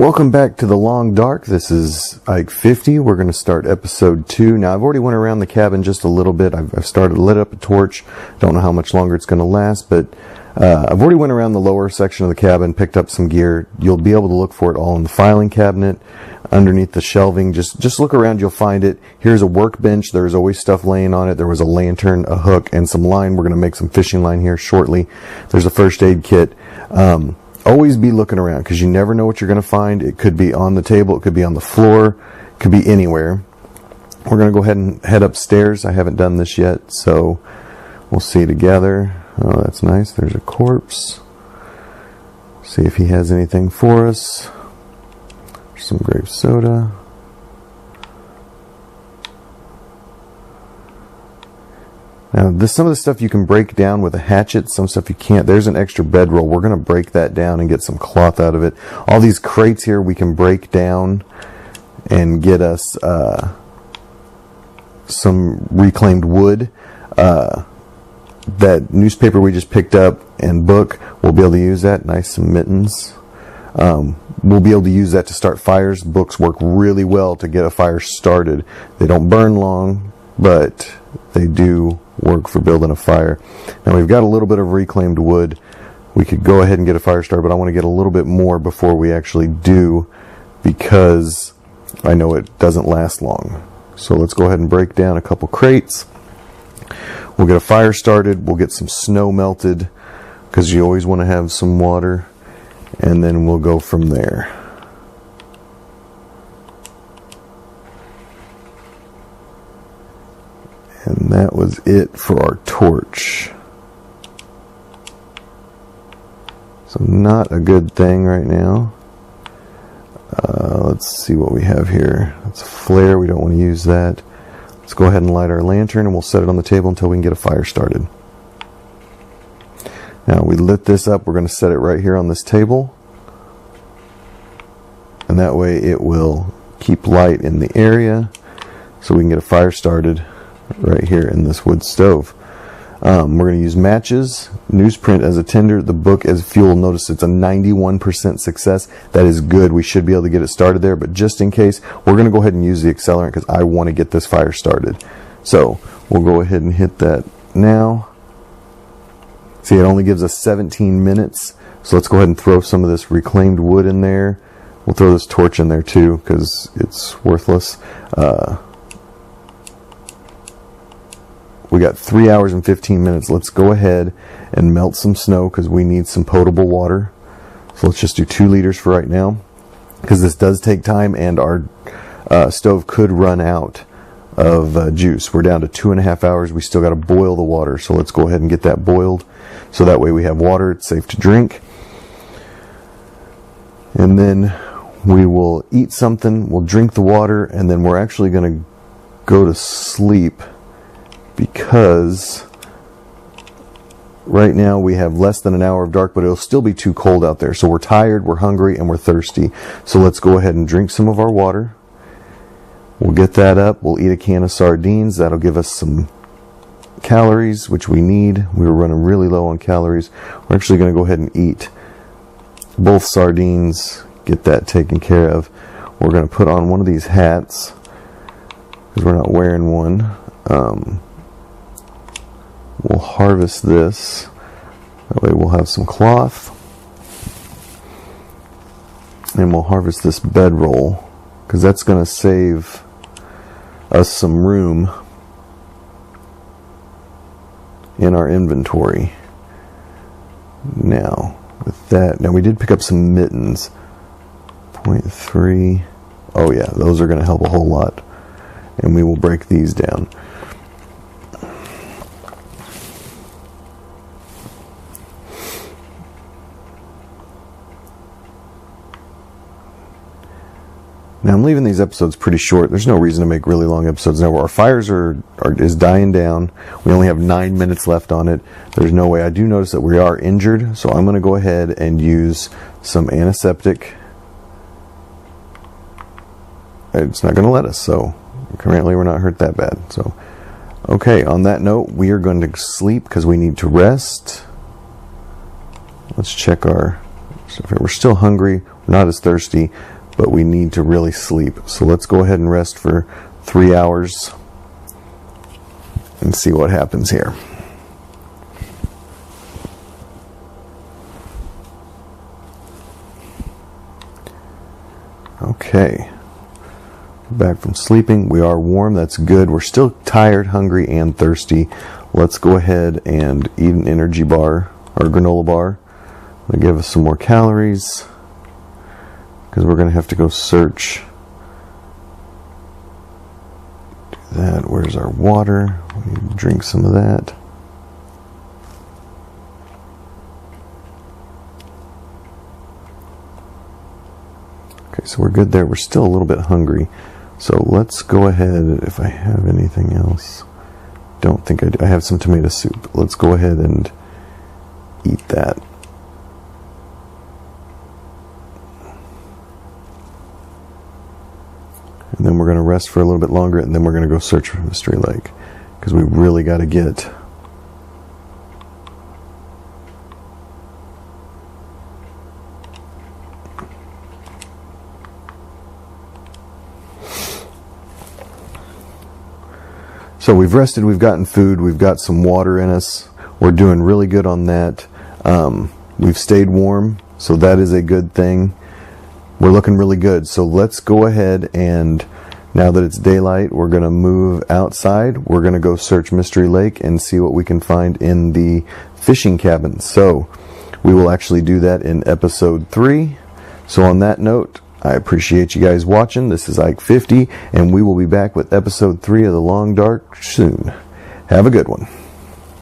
Welcome back to The Long Dark. This is Ike 50. We're going to start episode 2. Now, I've already went around the cabin just a little bit. I've started to lit up a torch. Don't know how much longer it's going to last, but I've already went around the lower section of the cabin, picked up some gear. You'll be able to look for it all in the filing cabinet, underneath the shelving. Just look around, you'll find it. Here's a workbench. There's always stuff laying on it. There was a lantern, a hook, and some line. We're going to make some fishing line here shortly. There's a first aid kit. Always be looking around because you never know what you're going to find. It could be on the table, it could be on the floor, it could be anywhere. We're going to go ahead and head upstairs. I haven't done this yet, so we'll see together. Oh, that's nice. There's a corpse. See if he has anything for us. Some grape soda. Now, some of the stuff you can break down with a hatchet, some stuff you can't. There's an extra bedroll. We're going to break that down and get some cloth out of it. All these crates here we can break down and get us some reclaimed wood. That newspaper we just picked up and book, we'll be able to use that. Nice, some mittens. We'll be able to use that to start fires. Books work really well to get a fire started. They don't burn long, but they do work for building a fire. Now we've got a little bit of reclaimed wood. We could go ahead and get a fire started, but I want to get a little bit more before we actually do, because I know it doesn't last long. So let's go ahead and break down a couple crates. We'll get a fire started. We'll get some snow melted, because you always want to have some water, and then we'll go from there. And that was it for our torch. So not a good thing right now. Let's see what we have here. That's a flare. We don't want to use that. Let's go ahead and light our lantern, and we'll set it on the table until we can get a fire started. Now we lit this up. We're going to set it right here on this table. And that way it will keep light in the area so we can get a fire started right here in this wood stove. We're going to use matches, newsprint as a tinder, the book as fuel. Notice it's a 91% success. That is good. We should be able to get it started there, but just in case, we're going to go ahead and use the accelerant because I want to get this fire started. So we'll go ahead and hit that now. See, it only gives us 17 minutes. So let's go ahead and throw some of this reclaimed wood in there. We'll throw this torch in there too because it's worthless. We got 3 hours and 15 minutes. Let's go ahead and melt some snow because we need some potable water. So let's just do 2 liters for right now, because this does take time and our stove could run out of juice. We're down to 2.5 hours. We still got to boil the water. So let's go ahead and get that boiled so that way we have water. It's safe to drink. And then we will eat something. We'll drink the water, and then we're actually going to go to sleep, because right now we have less than an hour of dark, but it'll still be too cold out there. So we're tired, we're hungry, and we're thirsty. So let's go ahead and drink some of our water. We'll get that up. We'll eat a can of sardines. That'll give us some calories, which we need. We were running really low on calories. We're actually going to go ahead and eat both sardines, get that taken care of. We're going to put on one of these hats because we're not wearing one. We'll harvest this. That way we'll have some cloth. And we'll harvest this bedroll, because that's going to save us some room in our inventory. Now, with that, now we did pick up some mittens. 0.3. Oh yeah, those are going to help a whole lot. And we will break these down. Now I'm leaving these episodes pretty short. There's no reason to make really long episodes now. Our fires is dying down. We only have 9 minutes left on it. There's no way. I do notice that we are injured, so I'm going to go ahead and use some antiseptic. It's not going to let us, so currently we're not hurt that bad. So, okay, on that note, we are going to sleep because we need to rest. Let's check our stuff here. We're still hungry. We're not as thirsty, but we need to really sleep. So let's go ahead and rest for 3 hours and see what happens here. Okay, back from sleeping. We are warm. That's good. We're still tired, hungry, and thirsty. Let's go ahead and eat an energy bar or granola bar. It'll give us some more calories because we're going to have to go search. Do that. Where's our water? We drink some of that. Okay, so we're good there. We're still a little bit hungry. So let's go ahead, if I have anything else. Don't think I do. I have some tomato soup. Let's go ahead and eat that. And then we're going to rest for a little bit longer, and then we're going to go search for Mystery Lake, because we really got to get So we've rested, we've gotten food, we've got some water in us. We're doing really good on that. We've stayed warm, so that is a good thing. We're looking really good. So let's go ahead, and now that it's daylight, we're going to move outside. We're going to go search Mystery Lake and see what we can find in the fishing cabin. So we will actually do that in episode 3. So on that note, I appreciate you guys watching. This is Ike50, and we will be back with episode 3 of The Long Dark soon. Have a good one.